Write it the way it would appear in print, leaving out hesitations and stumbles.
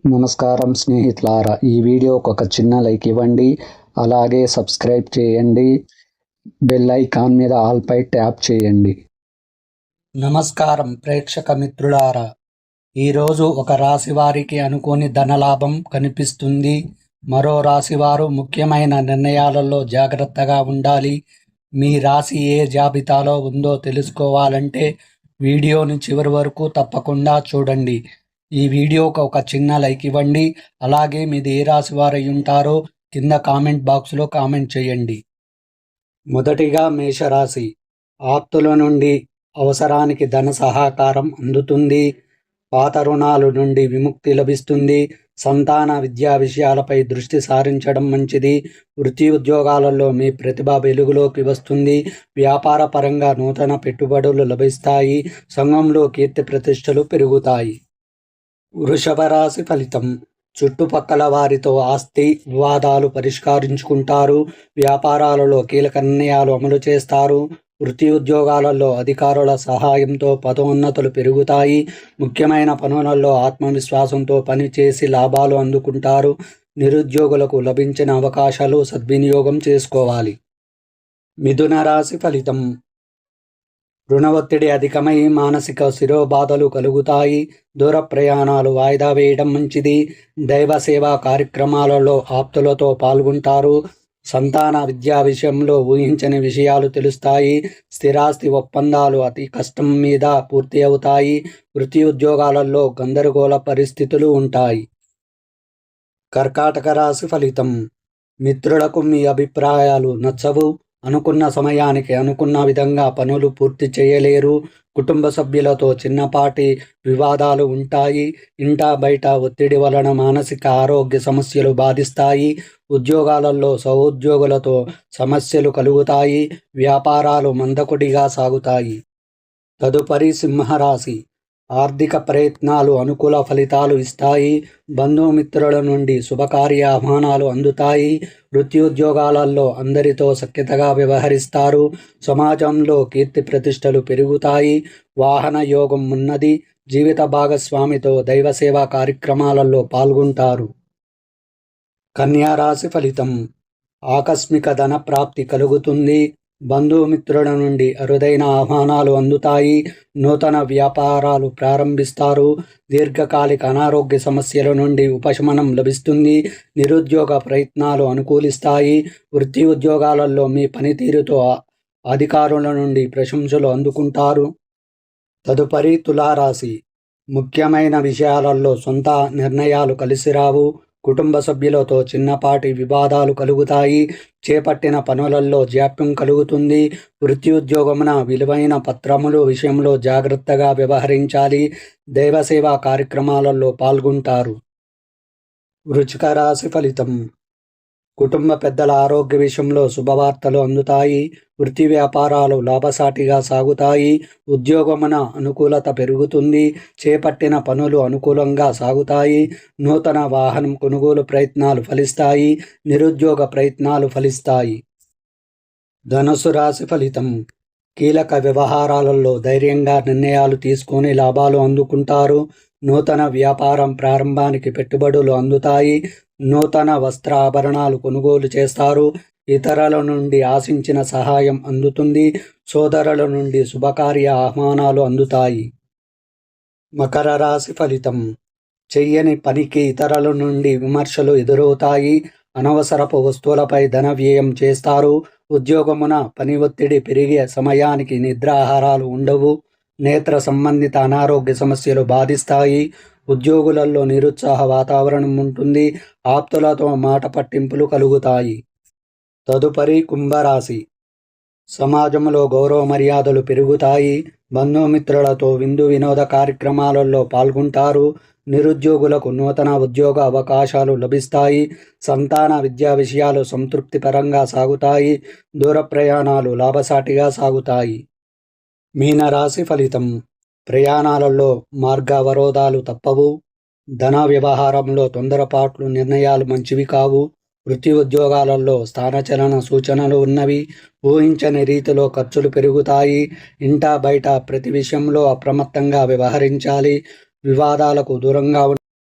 నమస్కారం స్నేహితులారా, ఈ వీడియోకి ఒక చిన్న లైక్ ఇవ్వండి. అలాగే సబ్స్క్రైబ్ చేయండి. బెల్ ఐకాన్ మీద ఆల్ పై ట్యాప్ చేయండి. నమస్కారం ప్రేక్షక మిత్రులారా, ఈరోజు ఒక రాశి వారికి అనుకోని ధనలాభం కనిపిస్తుంది. మరో రాశి వారు ముఖ్యమైన నిర్ణయాలలో జాగ్రత్తగా ఉండాలి. మీ రాశి ఏ జాబితాలో ఉందో తెలుసుకోవాలంటే వీడియోని చివరి వరకు తప్పకుండా చూడండి. ఈ వీడియోకి ఒక చిన్న లైక్ ఇవ్వండి. అలాగే మీది ఏ రాశి వారు అయి ఉంటారో కింద కామెంట్ బాక్స్లో కామెంట్ చేయండి. మొదటిగా మేషరాశి. ఆప్తుల నుండి అవసరానికి ధన సహకారం అందుతుంది. పాత రుణాల నుండి విముక్తి లభిస్తుంది. సంతాన విద్యా విషయాలపై దృష్టి సారించడం మంచిది. వృత్తి ఉద్యోగాలలో మీ ప్రతిభ వెలుగులోకి వస్తుంది. వ్యాపార పరంగా నూతన పెట్టుబడులు లభిస్తాయి. సంఘంలో కీర్తి ప్రతిష్టలు పెరుగుతాయి. వృషభ రాశి ఫలితం. చుట్టుపక్కల వారితో ఆస్తి వివాదాలు పరిష్కరించుకుంటారు. వ్యాపారాలలో కీలక నిర్ణయాలు అమలు చేస్తారు. వృత్తి ఉద్యోగాలలో అధికారుల సహాయంతో పదోన్నతులు పెరుగుతాయి. ముఖ్యమైన పనులలో ఆత్మవిశ్వాసంతో పనిచేసి లాభాలు అందుకుంటారు. నిరుద్యోగులకు లభించిన అవకాశాలు సద్వినియోగం చేసుకోవాలి. మిథున రాశి ఫలితం. రుణ ఒత్తిడి అధికమై మానసిక శిరోబాధలు కలుగుతాయి. దూర ప్రయాణాలు వాయిదా వేయడం మంచిది. దైవ సేవా కార్యక్రమాలలో ఆప్తులతో పాల్గొంటారు. సంతాన విద్యా విషయంలో ఊహించని విషయాలు తెలుస్తాయి. స్థిరాస్తి ఒప్పందాలు అతి కష్టం మీద పూర్తి అవుతాయి. వృత్తి ఉద్యోగాలలో గందరగోళ పరిస్థితులు ఉంటాయి. కర్కాటక రాశి ఫలితం. మిత్రులకు మీ అభిప్రాయాలు నచ్చవు. అనుకున్న సమయానికి అనుకున్న విధంగా పనులు పూర్తి చేయలేరు. కుటుంబ సభ్యులతో చిన్నపాటి వివాదాలు ఉంటాయి. ఇంట బయట ఒత్తిడి వలన మానసిక ఆరోగ్య సమస్యలు బాధిస్తాయి. ఉద్యోగాలలో సహోద్యోగులతో సమస్యలు కలుగుతాయి. వ్యాపారాలు మందకొడిగా సాగుతాయి. తదుపరి సింహరాశి. ఆర్థిక ప్రయత్నాలు అనుకూల ఫలితాలు ఇస్తాయి. బంధుమిత్రుల నుండి శుభకార్య ఆహ్వానాలు అందుతాయి. వృత్తి ఉద్యోగాలలో అందరితో సఖ్యతగా వ్యవహరిస్తారు. సమాజంలో కీర్తి ప్రతిష్టలు పెరుగుతాయి. వాహన యోగం ఉన్నది. జీవిత భాగస్వామితో దైవ సేవా కార్యక్రమాలలో పాల్గొంటారు. కన్యా రాశి ఫలితం. ఆకస్మిక ధన ప్రాప్తి కలుగుతుంది. బంధుమిత్రుల నుండి అరుదైన ఆహ్వానాలు అందుతాయి. నూతన వ్యాపారాలు ప్రారంభిస్తారు. దీర్ఘకాలిక అనారోగ్య సమస్యల నుండి ఉపశమనం లభిస్తుంది. నిరుద్యోగ ప్రయత్నాలు అనుకూలిస్తాయి. వృత్తి ఉద్యోగాలలో మీ పనితీరుతో అధికారుల నుండి ప్రశంసలు అందుకుంటారు. తదుపరి తులారాశి. ముఖ్యమైన విషయాలలో సొంత నిర్ణయాలు కలిసిరావు. కుటుంబ సభ్యులతో చిన్నపాటి వివాదాలు కలుగుతాయి. చేపట్టిన పనులలో జాప్యం కలుగుతుంది. వృత్తి ఉద్యోగమున విలువైన పత్రముల విషయంలో జాగ్రత్తగా వ్యవహరించాలి. దైవసేవా కార్యక్రమాలలో పాల్గొంటారు. వృశ్చిక రాశి ఫలితం. కుటుంబ పెద్దల ఆరోగ్య విషయంలో శుభవార్తలు అందుతాయి. వృత్తి వ్యాపారాలు లాభసాటిగా సాగుతాయి. ఉద్యోగమున అనుకూలత పెరుగుతుంది. చేపట్టిన పనులు అనుకూలంగా సాగుతాయి. నూతన వాహనం కొనుగోలు ప్రయత్నాలు ఫలిస్తాయి. నిరుద్యోగ ప్రయత్నాలు ఫలిస్తాయి. ధనుసు రాశి ఫలితం. కీలక వ్యవహారాలలో ధైర్యంగా నిర్ణయాలు తీసుకొని లాభాలు అందుకుంటారు. నూతన వ్యాపారం ప్రారంభానికి పెట్టుబడులు అందుతాయి. నూతన వస్త్ర ఆభరణాలు కొనుగోలు చేస్తారు. ఇతరుల నుండి ఆశించిన సహాయం అందుతుంది. సోదరుల నుండి శుభకార్య ఆహ్వానాలు అందుతాయి. మకర రాశి ఫలితం. చెయ్యని పనికి ఇతరుల నుండి విమర్శలు ఎదురవుతాయి. అనవసరపు వస్తువులపై ధన వ్యయం చేస్తారు. ఉద్యోగమున పని ఒత్తిడి పెరిగే సమయానికి నిద్రాహారాలు ఉండవు. నేత్ర సంబంధిత అనారోగ్య సమస్యలు బాధిస్తాయి. ఉద్యోగులలో నిరుత్సాహ వాతావరణం ఉంటుంది. ఆప్తులతో మాట పట్టింపులు కలుగుతాయి. తదుపరి కుంభరాశి. సమాజంలో గౌరవ మర్యాదలు పెరుగుతాయి. బంధుమిత్రులతో విందు వినోద కార్యక్రమాలలో పాల్గొంటారు. నిరుద్యోగులకు నూతన ఉద్యోగ అవకాశాలు లభిస్తాయి. సంతాన విద్యా విషయాలు సంతృప్తికరంగా సాగుతాయి. దూర ప్రయాణాలు లాభసాటిగా సాగుతాయి. మీనరాశి ఫలితం. ప్రయాణాలలో మార్గ అవరోధాలు తప్పవు. ధన వ్యవహారంలో తొందరపాట్లు నిర్ణయాలు మంచివి కావు. వృత్తి ఉద్యోగాలలో స్థానచలన సూచనలు ఉన్నవి. ఊహించని రీతిలో ఖర్చులు పెరుగుతాయి. ఇంటా బయట ప్రతి విషయంలో అప్రమత్తంగా వ్యవహరించాలి. వివాదాలకు దూరంగా